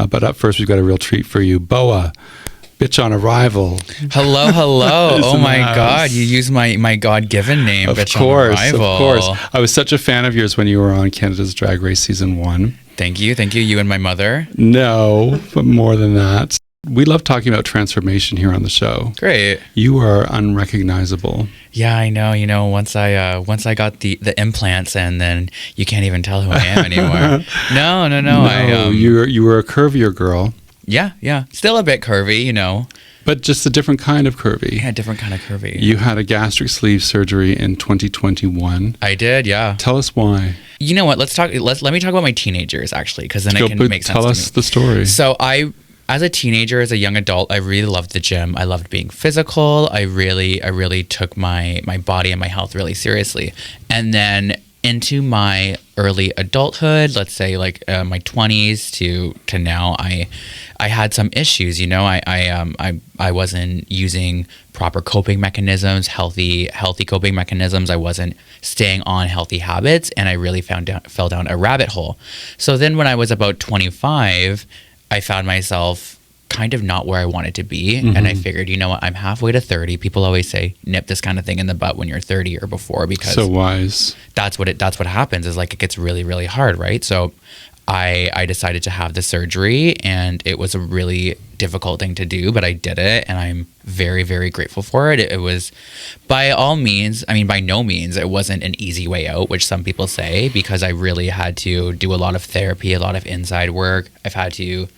But up first, we've got a real treat for you. Boa, bitch on arrival. Hello. Oh my God, you used my God-given name, bitch on arrival. Of course. I was such a fan of yours when you were on Canada's Drag Race Season 1. Thank you. You and my mother. No, but more than that. We love talking about transformation here on the show. Great. You are unrecognizable. Yeah, I know. You know, once I got the implants, and then you can't even tell who I am anymore. No. You were a curvier girl. Yeah. Still a bit curvy, you know. But just a different kind of curvy. Yeah, different kind of curvy. You had a gastric sleeve surgery in 2021. I did, yeah. Tell us why. You know what? Let me talk about my teenagers, actually, because then it can make sense to me. Tell us the story. So as a teenager, as a young adult, I really loved the gym. I loved being physical. I really took my body and my health really seriously. And then into my early adulthood, let's say like my 20s to now, I had some issues. You know, I wasn't using proper coping mechanisms, healthy coping mechanisms. I wasn't staying on healthy habits, and I really fell down a rabbit hole. So then when I was about 25, I found myself kind of not where I wanted to be. Mm-hmm. And I figured, you know what, I'm halfway to 30. People always say, nip this kind of thing in the butt when you're 30 or before, because so wise. That's what happens, is like it gets really, really hard, right? So I decided to have the surgery, and it was a really difficult thing to do, but I did it, and I'm very, very grateful for it. It was by no means, it wasn't an easy way out, which some people say, because I really had to do a lot of therapy, a lot of inside work. I've had to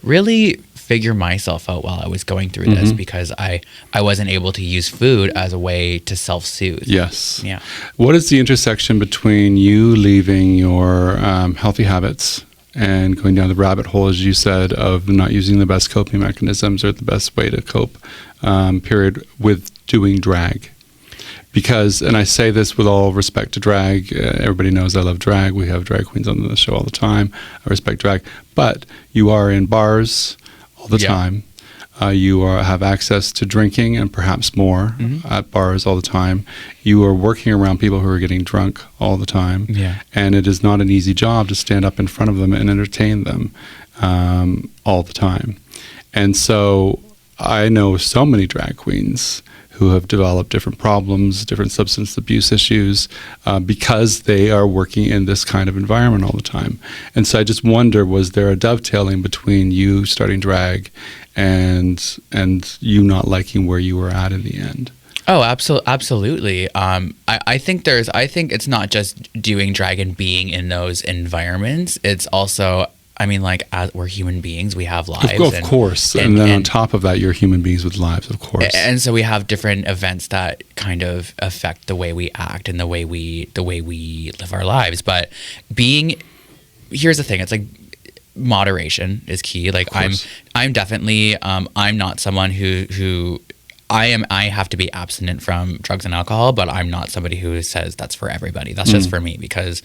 really figure myself out while I was going through this, because I wasn't able to use food as a way to self-soothe. Yes. Yeah. What is the intersection between you leaving your healthy habits and going down the rabbit hole, as you said, of not using the best coping mechanisms or the best way to cope, period, with doing drag? Because, and I say this with all respect to drag, everybody knows I love drag. We have drag queens on the show all the time. I respect drag. But you are in bars all the time. You have access to drinking and perhaps more at bars all the time. You are working around people who are getting drunk all the time. Yeah. And it is not an easy job to stand up in front of them and entertain them all the time. And so I know so many drag queens who have developed different problems, different substance abuse issues, because they are working in this kind of environment all the time. And so I just wonder, was there a dovetailing between you starting drag and you not liking where you were at in the end? Oh, absolutely. I think it's not just doing drag and being in those environments. It's also, as we're human beings, we have lives. Of course. And then on top of that, you're human beings with lives, of course. And so we have different events that kind of affect the way we act and the way we live our lives. But here's the thing, it's like moderation is key. Like I'm definitely, I'm not someone who I have to be abstinent from drugs and alcohol, but I'm not somebody who says that's for everybody. That's just for me, because,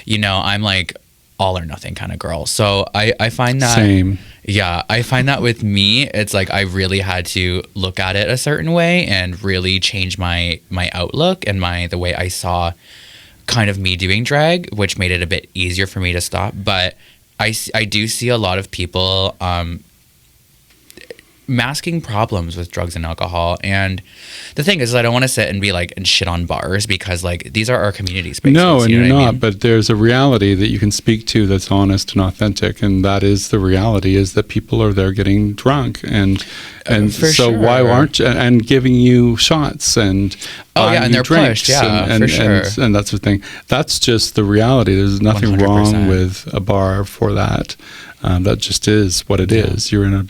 I'm like all or nothing kind of girl. So I find that same. Yeah, I find that with me, it's like I really had to look at it a certain way and really change my outlook and the way I saw kind of me doing drag, which made it a bit easier for me to stop. But I do see a lot of people masking problems with drugs and alcohol. And the thing is, I don't want to sit and be like and shit on bars, because like these are our community spaces. No, and you're not. But there's a reality that you can speak to that's honest and authentic, and that is the reality is that people are there getting drunk, and so sure. Why aren't and giving you shots and and they're pushed, for sure. And that's the thing. That's just the reality. There's nothing 100%. wrong with a bar for that. That just is what it is. You're in a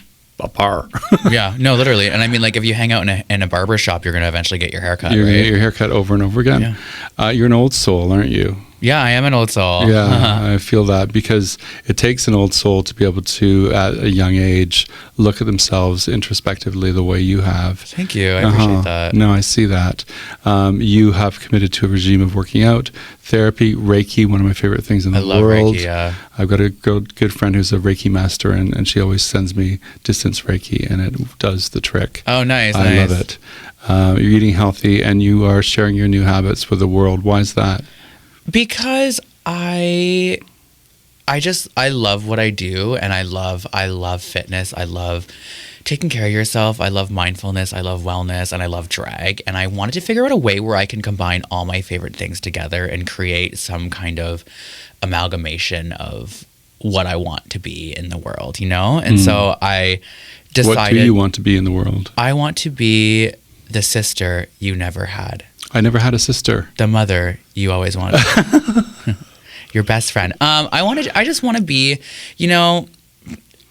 bar. Yeah, no, literally. And like if you hang out in a barber shop, you're going to eventually get your hair cut, You're right? Gonna get your hair cut over and over again. Yeah. You're an old soul, aren't you? Yeah, I am an old soul. Yeah, I feel that, because it takes an old soul to be able to, at a young age, look at themselves introspectively the way you have. Thank you. I appreciate that. No, I see that. You have committed to a regime of working out, therapy, Reiki, one of my favorite things in the world. I love Reiki, yeah. I've got a good friend who's a Reiki master, and she always sends me distance Reiki, and it does the trick. Oh, nice. I love it. You're eating healthy, and you are sharing your new habits with the world. Why is that? Because I I love what I do, and I love fitness. I love taking care of yourself. I love mindfulness. I love wellness, and I love drag. And I wanted to figure out a way where I can combine all my favorite things together and create some kind of amalgamation of what I want to be in the world, you know? And so I decided, what do you want to be in the world? I want to be the sister you never had. I never had a sister. The mother you always wanted. Your best friend. I just want to be, you know,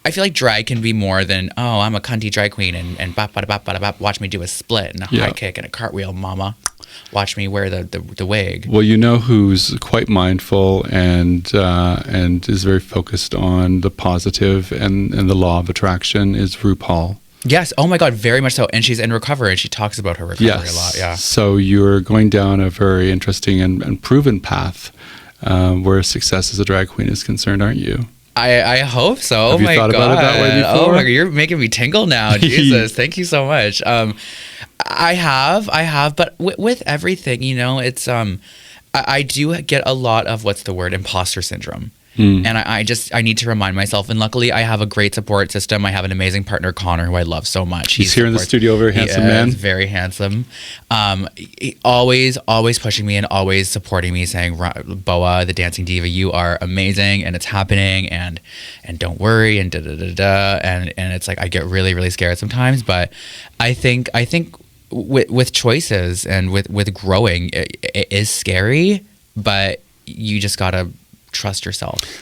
I feel like drag can be more than, oh, I'm a cunty drag queen and bop, bop, bop, bop, bop, watch me do a split and a high kick and a cartwheel, mama. Watch me wear the wig. Well, you know who's quite mindful and is very focused on the positive and the law of attraction is RuPaul. Yes. Oh my God. Very much so. And she's in recovery, and she talks about her recovery a lot. Yeah. So you're going down a very interesting and proven path where success as a drag queen is concerned, aren't you? I hope so. Have you thought about it that way before? Oh my God, you're making me tingle now. Jesus, thank you so much. I have, but with everything, you know, it's I do get a lot of, what's the word, imposter syndrome. And I need to remind myself, and luckily I have a great support system. I have an amazing partner, Connor, who I love so much. He's here in the studio, very handsome man. Very handsome. He always pushing me and always supporting me, saying, Boa, the dancing diva, you are amazing, and it's happening, and don't worry, and and it's like I get really, really scared sometimes, but I think with choices and with growing, it is scary, but you just gotta trust yourself.